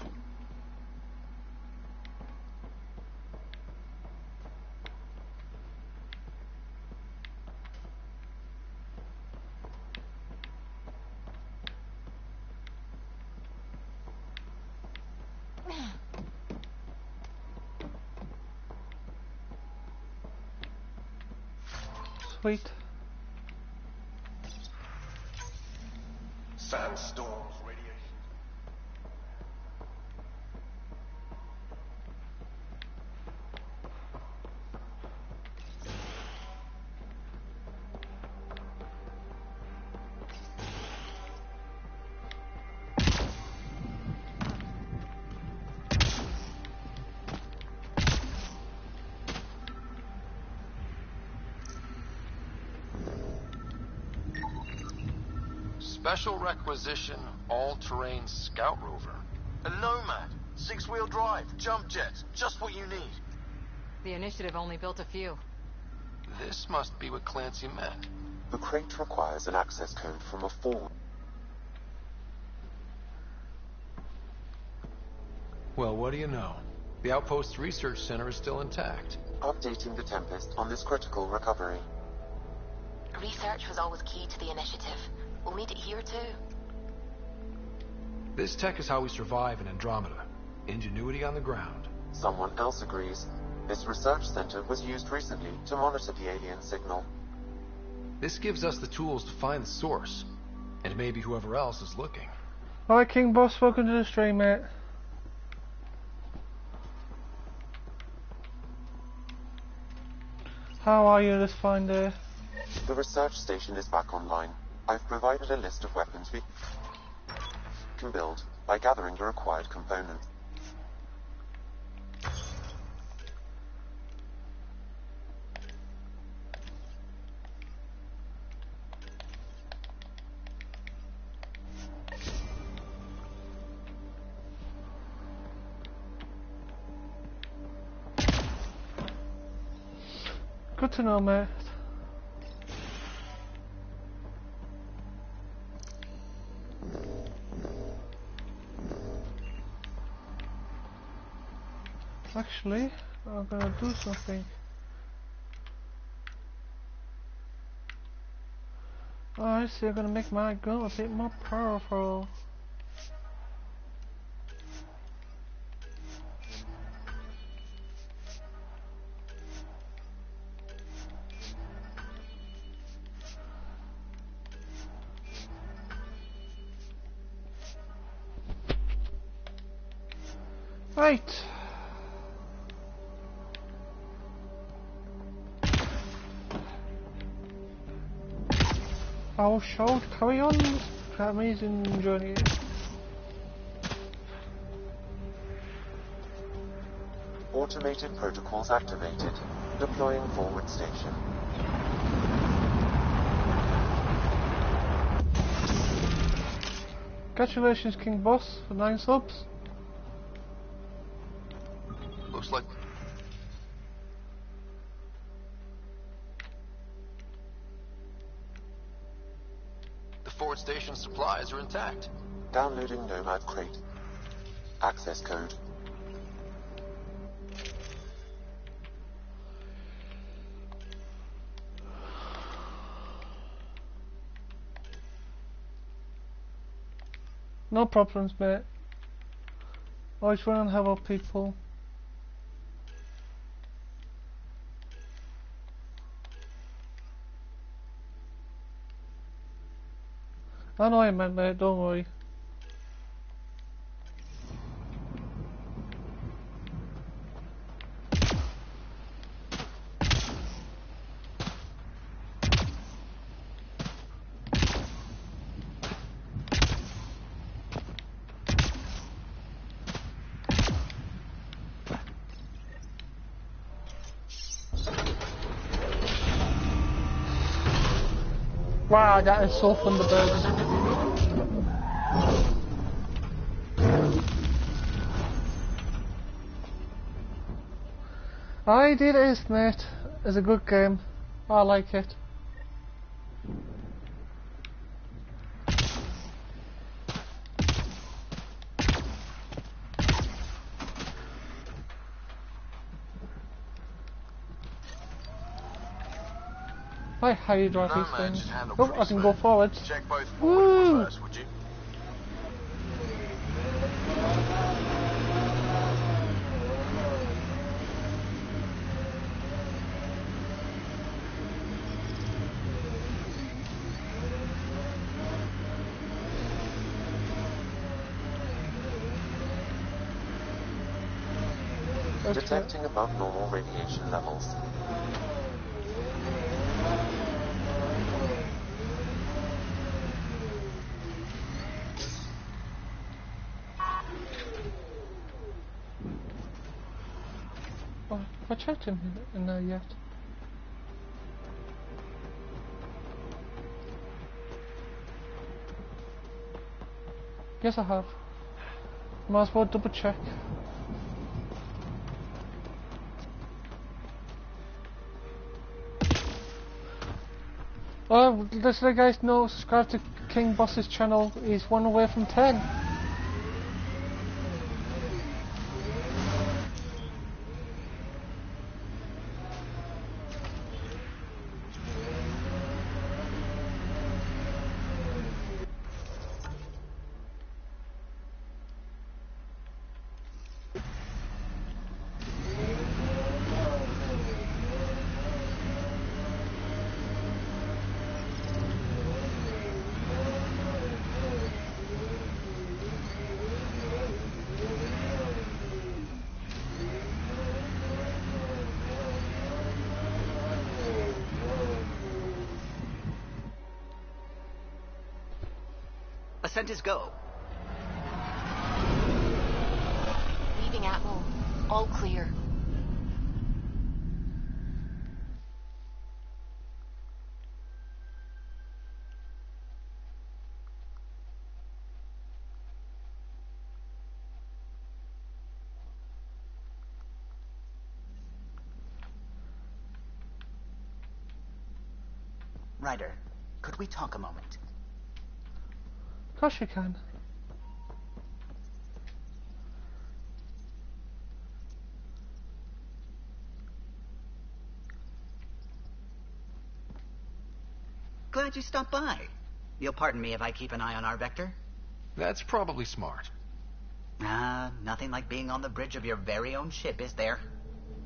Sweet.
Sandstorms, radiation.
Special requisition, all-terrain scout rover.
A Nomad. 6-wheel drive, jump jets, just what you need.
The initiative only built a few.
This must be what Clancy meant.
The crate requires an access code from a forward.
Well, what do you know? The Outpost Research Center is still intact.
Updating the Tempest on this critical recovery.
Research was always key to the initiative. We'll need it here too.
This tech is how we survive in Andromeda. Ingenuity on the ground.
Someone else agrees. This research center was used recently to monitor the alien signal.
This gives us the tools to find the source. And maybe whoever else is looking.
Alright, King Boss, welcome to the stream, mate. How are you this fine day?
The research station is back online. I've provided a list of weapons we can build by gathering the required components.
to know, mate. Actually, I'm gonna do something. Oh, I see, I'm gonna make my gun a bit more powerful. Right. I shall carry on this amazing journey.
Automated protocols activated. Deploying forward station.
Congratulations, King Boss, for 9 subs.
Looks like the forward station supplies are intact.
Downloading Nomad Crate. Access code.
No problems, mate. Always run and help out people. I know what you meant, mate, don't worry. Wow, that is so fun to build. I did it, mate. It's a good game. I like it. Right, how you drive these things? Oh, I can go forwards.
Check both forward
Woo!
and reverse, would you?
Detecting above normal radiation levels.
Oh, I checked him in there yet. Yes, I have. Might as well double check. Oh, just so you guys know, subscribe to King Boss's channel. He's 1 away from 10.
Ascent is go.
Leaving Atmo. All clear.
Ryder, could we talk a moment?
Of course you can.
Glad you stopped by. You'll pardon me if I keep an eye on our Vector?
That's probably smart.
Nothing like being on the bridge of your very own ship, is there?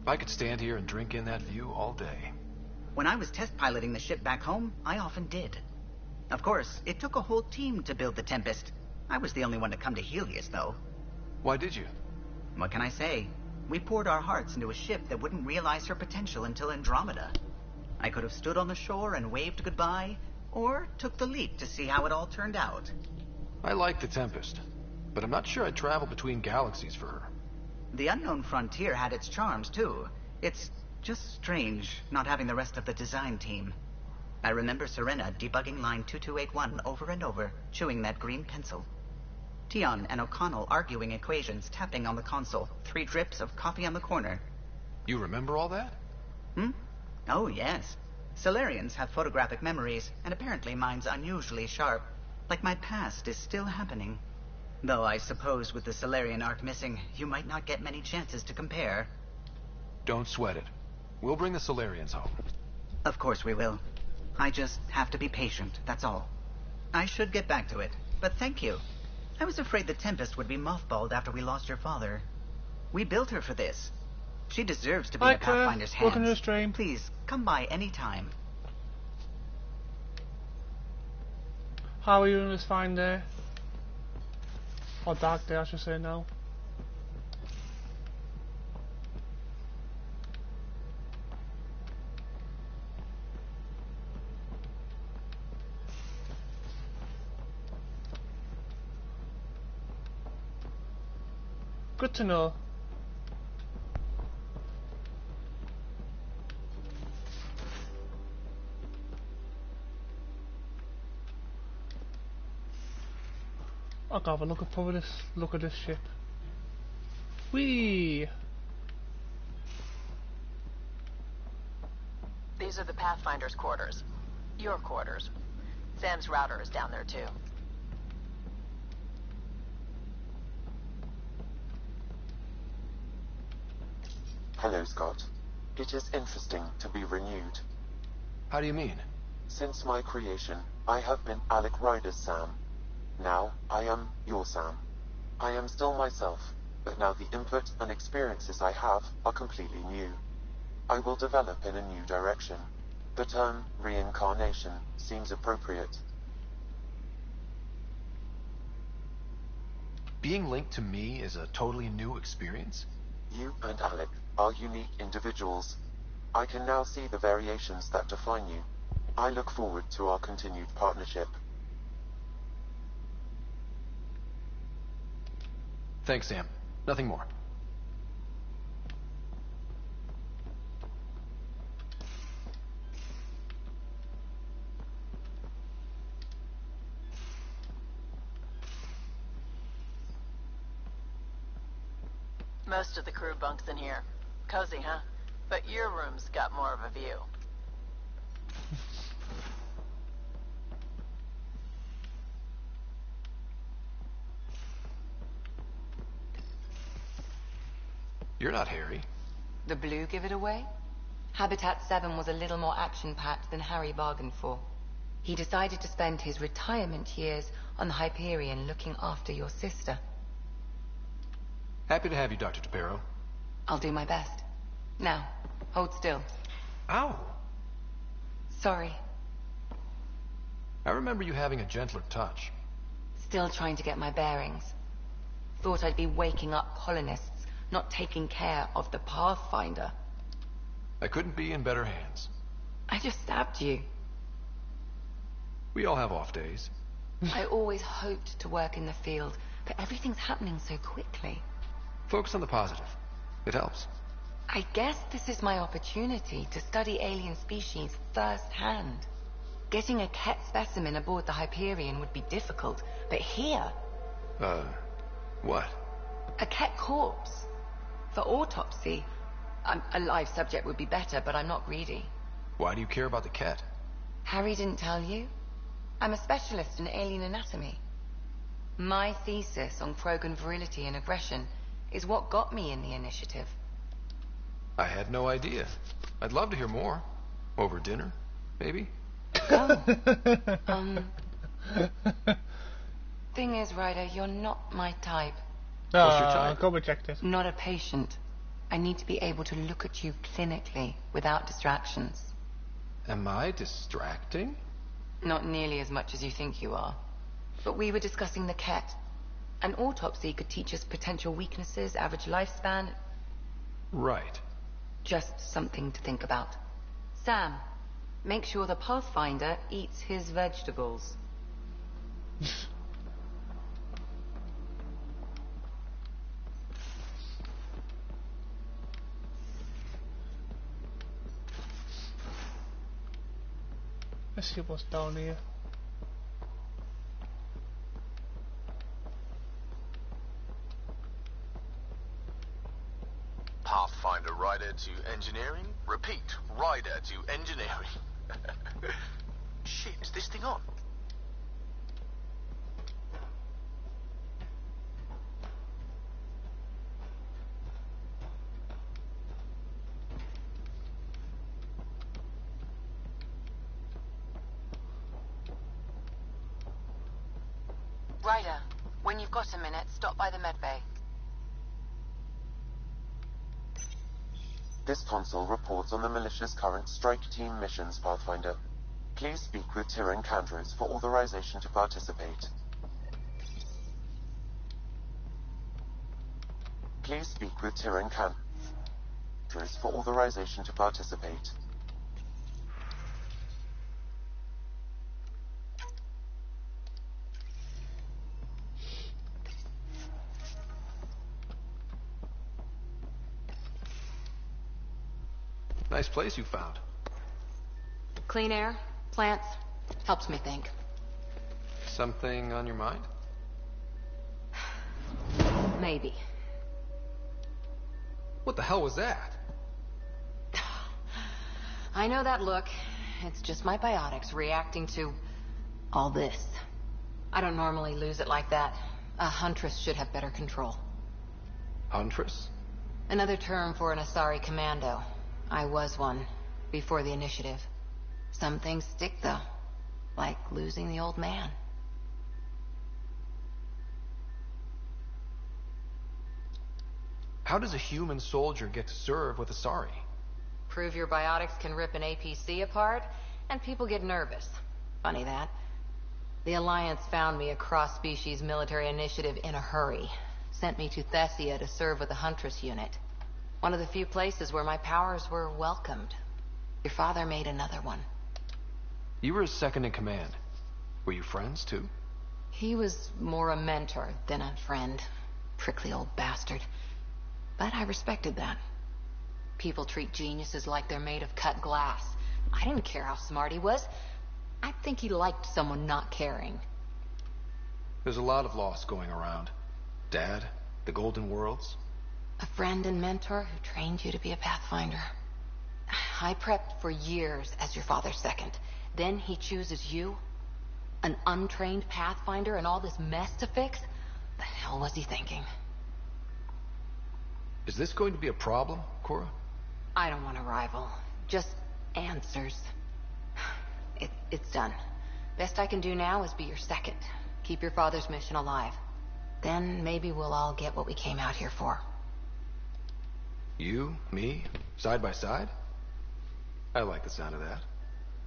I could stand here and drink in that view all day.
When I was test piloting the ship back home, I often did. Of course, it took a whole team to build the Tempest. I was the only one to come to Helios, though.
Why did you?
What can I say? We poured our hearts into a ship that wouldn't realize her potential until Andromeda. I could have stood on the shore and waved goodbye, or took the leap to see how it all turned out.
I like the Tempest, but I'm not sure I'd travel between galaxies for her.
The unknown frontier had its charms, too. It's just strange not having the rest of the design team. I remember Serena debugging line 2281 over and over, chewing that green pencil. Tion and O'Connell arguing equations, tapping on the console, 3 drips of coffee on the corner.
You remember all that?
Oh, yes. Solarians have photographic memories, and apparently mine's unusually sharp. Like my past is still happening. Though I suppose with the Solarian arc missing, you might not get many chances to compare.
Don't sweat it. We'll bring the Solarians home.
Of course we will. I just have to be patient, that's all. I should get back to it, but thank you. I was afraid the Tempest would be mothballed after we lost your father. We built her for this. She deserves to be in a Pathfinder's hands.
Welcome to the stream.
Please, come by any time.
How are you on this fine day? Or dark day, I should say now. Good to know. I'll go have a look at this ship. Whee!
These are the Pathfinder's quarters. Your quarters. Sam's router is down there too.
Hello, Scott. It is interesting to be renewed.
How do you mean?
Since my creation, I have been Alec Ryder's Sam. Now, I am your Sam. I am still myself, but now the input and experiences I have are completely new. I will develop in a new direction. The term reincarnation seems appropriate.
Being linked to me is a totally new experience?
You and Alec are unique individuals. I can now see the variations that define you. I look forward to our continued partnership.
Thanks, Sam. Nothing more.
Most of the crew bunks in here. Cozy, huh? But your room's got more of a view.
You're not Harry.
The blue give it away? Habitat 7 was a little more action-packed than Harry bargained for. He decided to spend his retirement years on the Hyperion looking after your sister.
Happy to have you, Dr. Tapero.
I'll do my best. Now, hold still.
Ow!
Sorry.
I remember you having a gentler touch.
Still trying to get my bearings. Thought I'd be waking up colonists, not taking care of the Pathfinder.
I couldn't be in better hands.
I just stabbed you.
We all have off days.
I always hoped to work in the field, but everything's happening so quickly.
Focus on the positive. It helps.
I guess this is my opportunity to study alien species firsthand. Getting a Ket specimen aboard the Hyperion would be difficult, but here...
What?
A Ket corpse. For autopsy, a live subject would be better, but I'm not greedy.
Why do you care about the Ket?
Harry didn't tell you? I'm a specialist in alien anatomy. My thesis on Krogan virility and aggression is what got me in the initiative.
I had no idea. I'd love to hear more. Over dinner, maybe?
Thing is, Ryder, you're not my type.
What's your type?
Go rejected.
Not a patient. I need to be able to look at you clinically without distractions.
Am I distracting?
Not nearly as much as you think you are. But we were discussing the Ket. An autopsy could teach us potential weaknesses, average lifespan.
Right.
Just something to think about. Sam, make sure the Pathfinder eats his vegetables.
Let's see what's down here.
Pathfinder rider to engineering. Repeat, rider to engineering. Shit, is this thing on?
Ryder, when you've got a minute, stop by the medbay.
This console reports on the militia's current strike team missions, Pathfinder. Please speak with Tyrion Candros for authorization to participate. Please speak with Tyrion Candros for authorization to participate.
Nice place you found.
Clean air, plants, helps me think.
Something on your mind?
Maybe.
What the hell was that?
I know that look. It's just my biotics reacting to all this. I don't normally lose it like that. A huntress should have better control.
Huntress?
Another term for an Asari commando. I was one, before the initiative. Some things stick, though. Like losing the old man.
How does a human soldier get to serve with Asari?
Prove your biotics can rip an APC apart, and people get nervous. Funny that. The Alliance found me a cross-species military initiative in a hurry. Sent me to Thessia to serve with the Huntress unit. One of the few places where my powers were welcomed. Your father made another one.
You were his second in command. Were you friends, too?
He was more a mentor than a friend. Prickly old bastard. But I respected that. People treat geniuses like they're made of cut glass. I didn't care how smart he was. I think he liked someone not caring.
There's a lot of loss going around. Dad, the Golden Worlds.
A friend and mentor who trained you to be a Pathfinder. I prepped for years as your father's second. Then he chooses you? An untrained Pathfinder and all this mess to fix? The hell was he thinking?
Is this going to be a problem, Cora?
I don't want a rival. Just answers. It's done. Best I can do now is be your second. Keep your father's mission alive. Then maybe we'll all get what we came out here for.
You, me, side by side? I like the sound of that.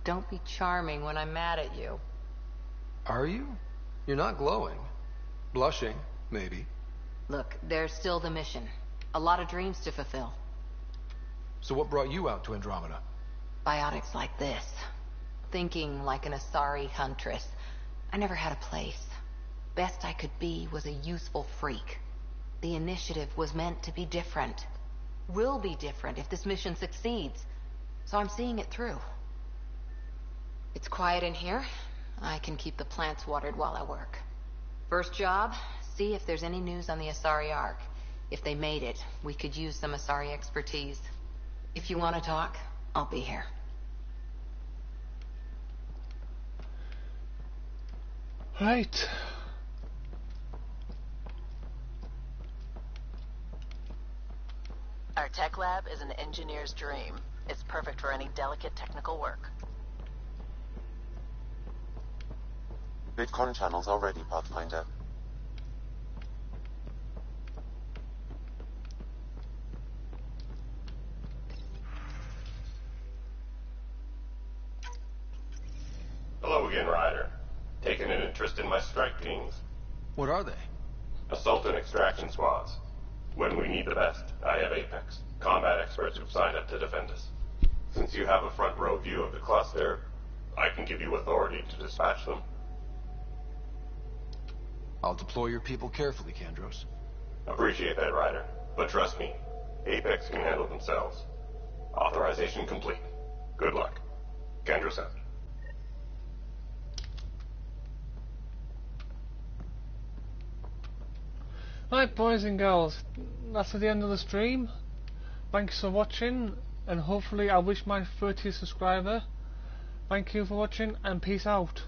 Don't be charming when I'm mad at you.
Are you? You're not glowing. Blushing, maybe.
Look, there's still the mission. A lot of dreams to fulfill.
So what brought you out to Andromeda?
Biotics like this. Thinking like an Asari huntress. I never had a place. Best I could be was a useful freak. The initiative was meant to be different. Will be different if this mission succeeds. So I'm seeing it through. It's quiet in here. I can keep the plants watered while I work. First job, see if there's any news on the Asari Ark. If they made it, we could use some Asari expertise. If you want to talk, I'll be here.
Right.
Our tech lab is an engineer's dream. It's perfect for any delicate technical work.
Vidcon channels are ready, Pathfinder.
Hello again, Ryder. Taking an interest in my strike teams.
What are they?
Assault and extraction squads. When we need the best, I have Apex, combat experts who've signed up to defend us. Since you have a front row view of the cluster, I can give you authority to dispatch them.
I'll deploy your people carefully, Kandros.
Appreciate that, Ryder. But trust me, Apex can handle themselves. Authorization complete. Good luck. Kandros out.
Right, boys and girls, that's the end of the stream. Thanks for watching, and hopefully I wish my 30th subscriber. Thank you for watching, and peace out.